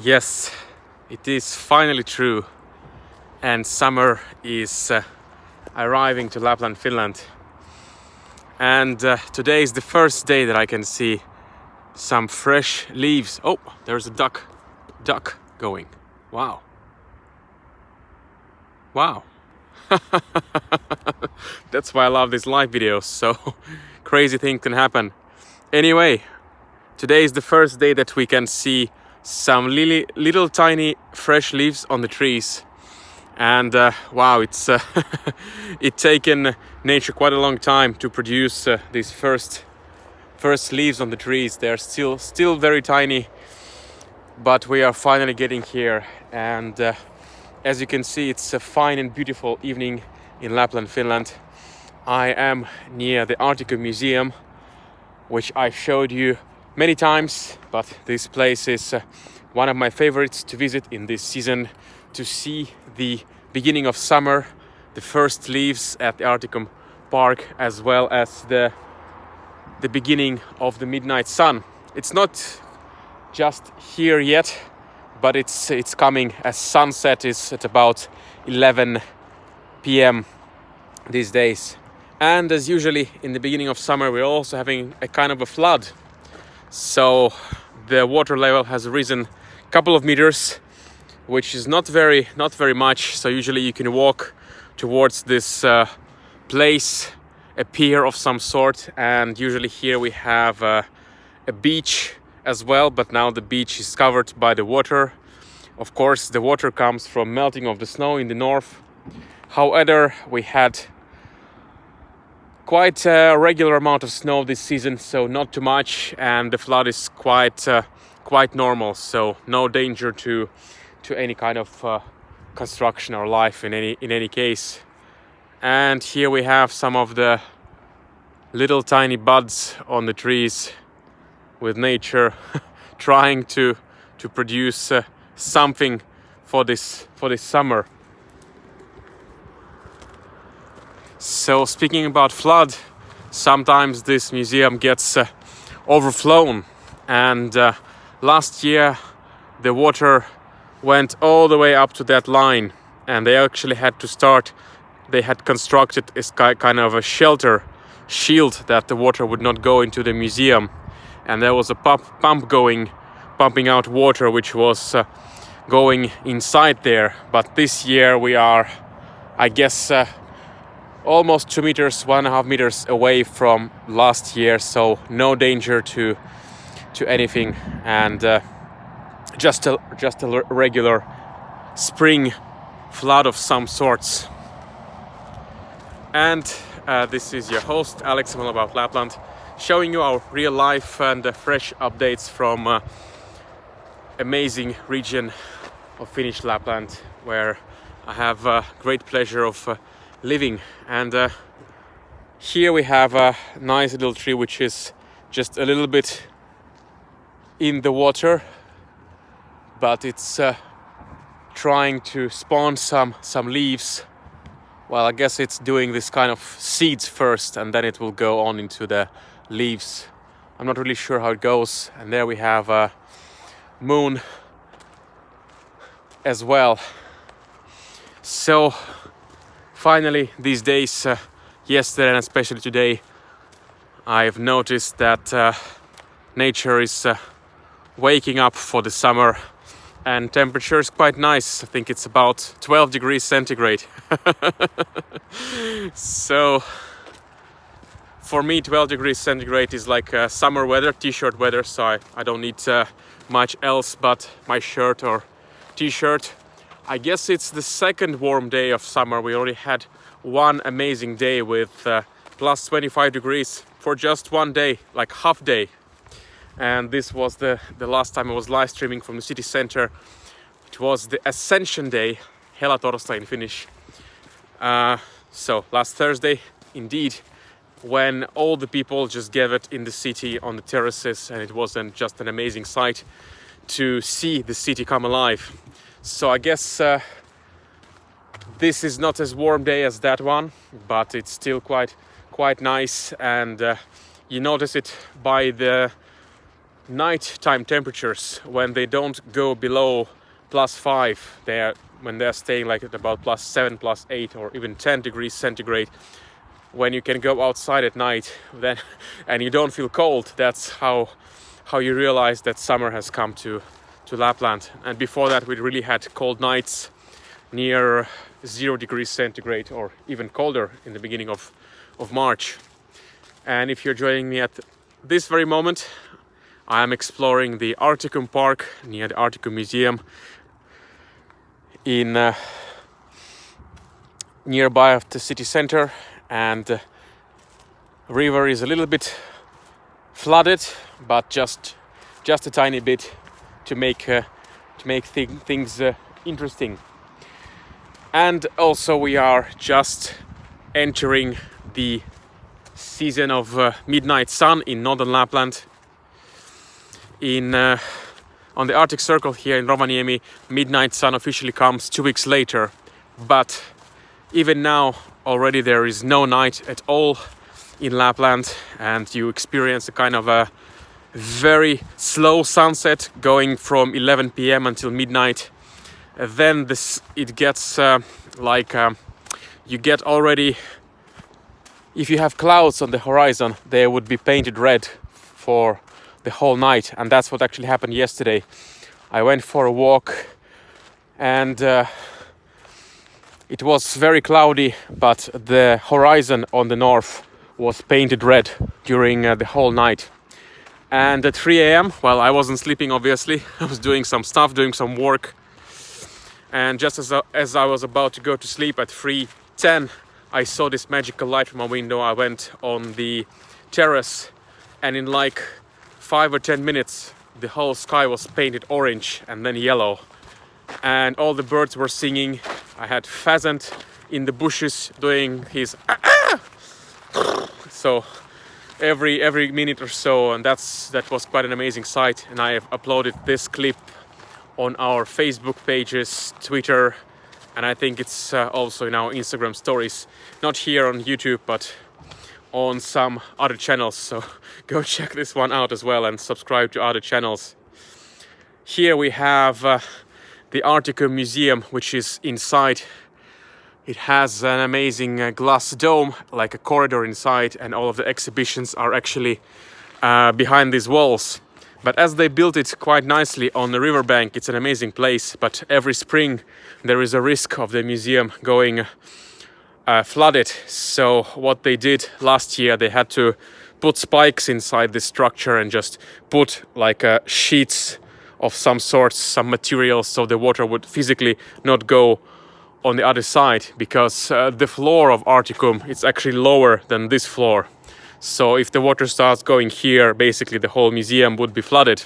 Yes, it is finally true, and summer is arriving to Lapland, Finland. And today is the first day that I can see some fresh leaves. Oh, there's a duck going. Wow. That's why I love these live videos, so crazy things can happen. Anyway, today is the first day that we can see some little tiny fresh leaves on the trees. And wow, it's taken nature quite a long time to produce these first leaves on the trees. They're still very tiny, but we are finally getting here. And as you can see, it's a fine and beautiful evening in Lapland, Finland. I am near the Arktikum Museum, which I showed you many times, but this place is one of my favorites to visit in this season, to see the beginning of summer, the first leaves at the Arktikum Park, as well as the beginning of the midnight sun. It's not just here yet, but it's coming, as sunset is at about 11 p.m. these days. And as usually in the beginning of summer, we're also having a kind of a flood. So the water level has risen a couple of meters, which is not very much. So usually you can walk towards this place, a pier of some sort, and usually here we have a beach as well, but now the beach is covered by the water. Of course, the water comes from melting of the snow in the north. However, we had quite a regular amount of snow this season, so not too much, and the flood is quite normal, so no danger to any kind of construction or life in any case. And here we have some of the little tiny buds on the trees, with nature trying to produce something for this summer. So speaking about flood, sometimes this museum gets overflown, and last year the water went all the way up to that line, and they actually had constructed a kind of a shield that the water would not go into the museum, and there was a pump pumping out water which was going inside there. But this year we are, I guess, almost 2 meters, 1.5 meters away from last year, so no danger to anything, and just a regular spring flood of some sorts. And this is your host Alex, I'm all about Lapland, showing you our real life and fresh updates from amazing region of Finnish Lapland, where I have great pleasure of living. And here we have a nice little tree which is just a little bit in the water, but it's trying to spawn some leaves. Well, I guess it's doing this kind of seeds first, and then it will go on into the leaves. I'm not really sure how it goes. And there we have a moon as well. So finally, these days, yesterday and especially today, I've noticed that nature is waking up for the summer, and temperature is quite nice. I think it's about 12 degrees centigrade. So for me, 12 degrees centigrade is like summer weather, t-shirt weather, so I don't need much else but my shirt or t-shirt. I guess it's the second warm day of summer. We already had one amazing day with plus 25 degrees for just one day, like half day. And this was the last time I was live streaming from the city center. It was the Ascension Day, Helatorstai in Finnish. So last Thursday, indeed, when all the people just gathered in the city on the terraces, and it was just an amazing sight to see the city come alive. So I guess this is not as warm day as that one, but it's still quite nice, and you notice it by the nighttime temperatures, when they don't go below +5, when they're staying like at about +7, +8, or even 10 degrees centigrade, when you can go outside at night then and you don't feel cold, that's how you realize that summer has come to Lapland. And before that we really had cold nights near 0 degrees centigrade, or even colder in the beginning of March. And if you're joining me at this very moment, I am exploring the Arktikum Park near the Arktikum Museum in nearby of the city center, and the river is a little bit flooded, but just a tiny bit to make things interesting. And also we are just entering the season of midnight sun in northern Lapland. On the Arctic Circle here in Rovaniemi, midnight sun officially comes 2 weeks later, but even now already there is no night at all in Lapland, and you experience a kind of a very slow sunset going from 11 p.m. until midnight. Then it gets you get already, if you have clouds on the horizon, they would be painted red for the whole night, and that's what actually happened yesterday. I went for a walk and it was very cloudy, but the horizon on the north was painted red during the whole night. And at 3 a.m, well, I wasn't sleeping obviously, I was doing some stuff, doing some work, and just as I was about to go to sleep at 3:10, I saw this magical light from my window. I went on the terrace, and in like 5 or 10 minutes the whole sky was painted orange and then yellow, and all the birds were singing. I had pheasant in the bushes doing his so every minute or so, and that was quite an amazing sight. And I have uploaded this clip on our Facebook pages, Twitter, and I think it's also in our Instagram stories, not here on YouTube but on some other channels, so go check this one out as well and subscribe to other channels. Here we have the Arktikum Museum, which is inside. It has an amazing glass dome, like a corridor inside, and all of the exhibitions are actually behind these walls. But as they built it quite nicely on the riverbank, it's an amazing place. But every spring there is a risk of the museum going flooded. So what they did last year, they had to put spikes inside this structure and just put like sheets of some sorts, some materials, so the water would physically not go on the other side, because the floor of Arktikum, it's actually lower than this floor. So if the water starts going here, basically the whole museum would be flooded,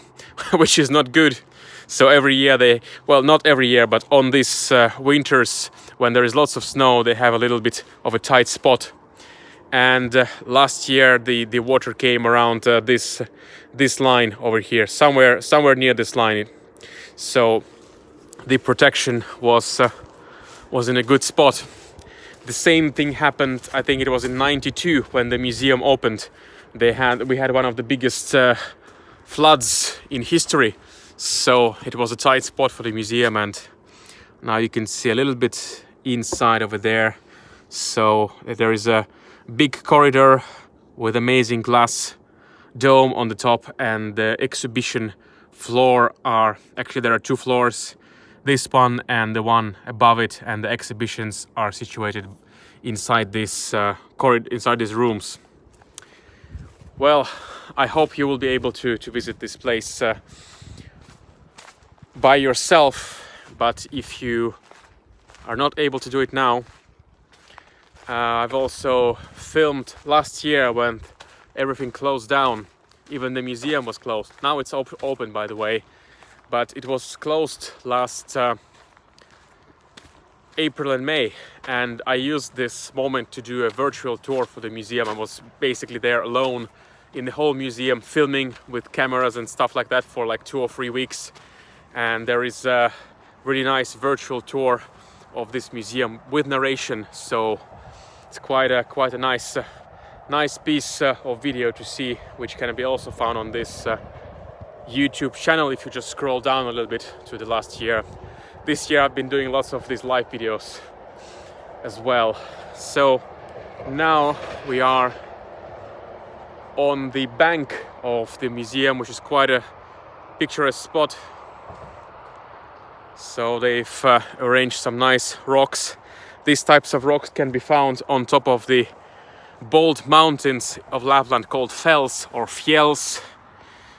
which is not good. So every year well, not every year, but on these winters when there is lots of snow, they have a little bit of a tight spot. And last year the water came around this line over here, somewhere near this line. So the protection was in a good spot. The same thing happened, I think it was in '92 when the museum opened. We had one of the biggest floods in history, so it was a tight spot for the museum. And now you can see a little bit inside over there. So there is a big corridor with amazing glass dome on the top, and the exhibition floor there are 2 floors, this one and the one above it, and the exhibitions are situated inside this corridor, inside these rooms. Well, I hope you will be able to visit this place by yourself, but if you are not able to do it now, I've also filmed last year when everything closed down. Even the museum was closed. Now it's open, by the way, but it was closed last April and May, and I used this moment to do a virtual tour for the museum. I was basically there alone in the whole museum, filming with cameras and stuff like that for like 2 or 3 weeks. And there is a really nice virtual tour of this museum with narration, so it's quite a nice piece of video to see, which can be also found on this YouTube channel if you just scroll down a little bit to the last year. This year I've been doing lots of these live videos as well. So now we are on the bank of the museum, which is quite a picturesque spot. So they've arranged some nice rocks. These types of rocks can be found on top of the bold mountains of Lapland called fells or fjells.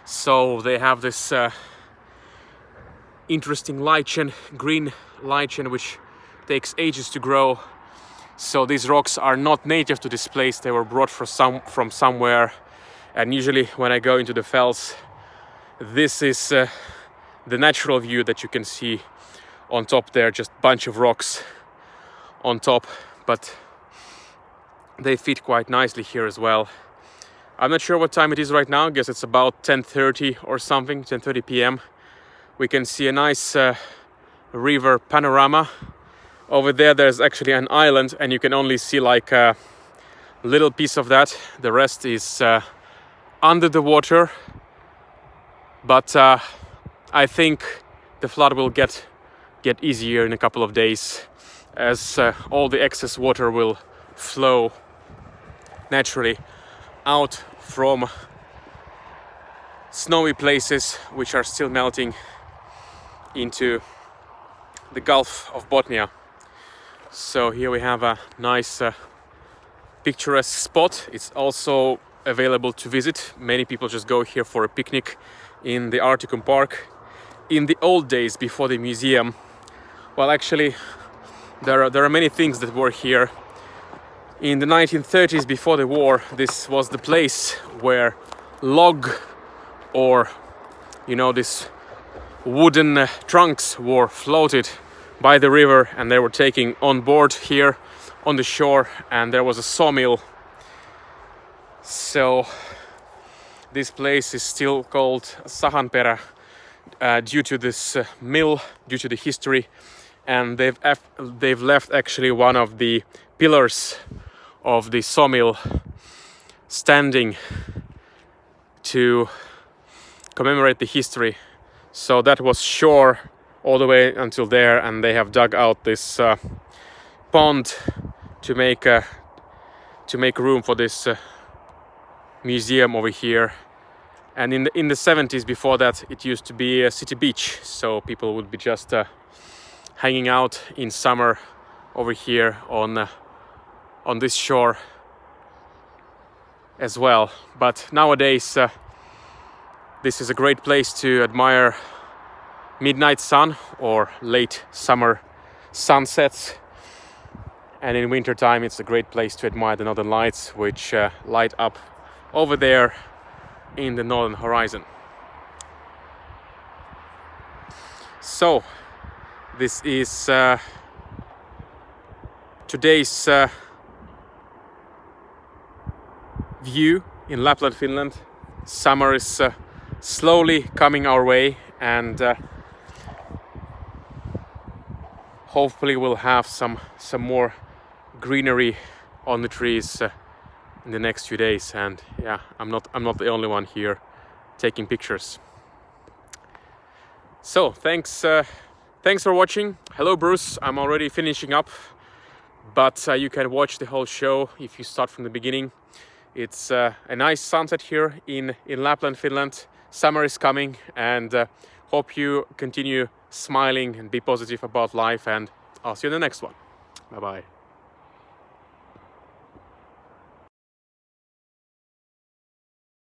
So they have this interesting lichen, green lichen, which takes ages to grow. So these rocks are not native to this place, they were brought from somewhere. And usually when I go into the fells, this is the natural view that you can see on top there, just a bunch of rocks on top, but they fit quite nicely here as well. I'm not sure what time it is right now, I guess it's about 10:30 or something, 10:30 p.m. We can see a nice river panorama. Over there there's actually an island and you can only see like a little piece of that. The rest is under the water, but I think the flood will get easier in a couple of days as all the excess water will flow naturally out from snowy places which are still melting into the Gulf of Bothnia. So here we have a nice picturesque spot. It's also available to visit. Many people just go here for a picnic in the Arktikum Park. In the old days before the museum, well, actually there are many things that were here. In the 1930s, before the war, this was the place where log or this wooden trunks were floated by the river and they were taken on board here on the shore, and there was a sawmill. So this place is still called Sahanperä due to this mill, due to the history, and they've left actually one of the pillars of the sawmill standing to commemorate the history. So that was shore all the way until there, and they have dug out this pond to make room for this museum over here. And in the 70s, before that, it used to be a city beach, so people would be just hanging out in summer over here on this shore as well. But nowadays this is a great place to admire midnight sun or late summer sunsets, and in winter time it's a great place to admire the northern lights, which light up over there in the northern horizon. So this is today's view in Lapland, Finland. Summer is slowly coming our way, and hopefully we'll have some more greenery on the trees in the next few days. And yeah, I'm not the only one here taking pictures. So thanks for watching. Hello Bruce, I'm already finishing up, but you can watch the whole show if you start from the beginning. It's a nice sunset here in Lapland, Finland. Summer is coming, and hope you continue smiling and be positive about life, and I'll see you in the next one. Bye bye.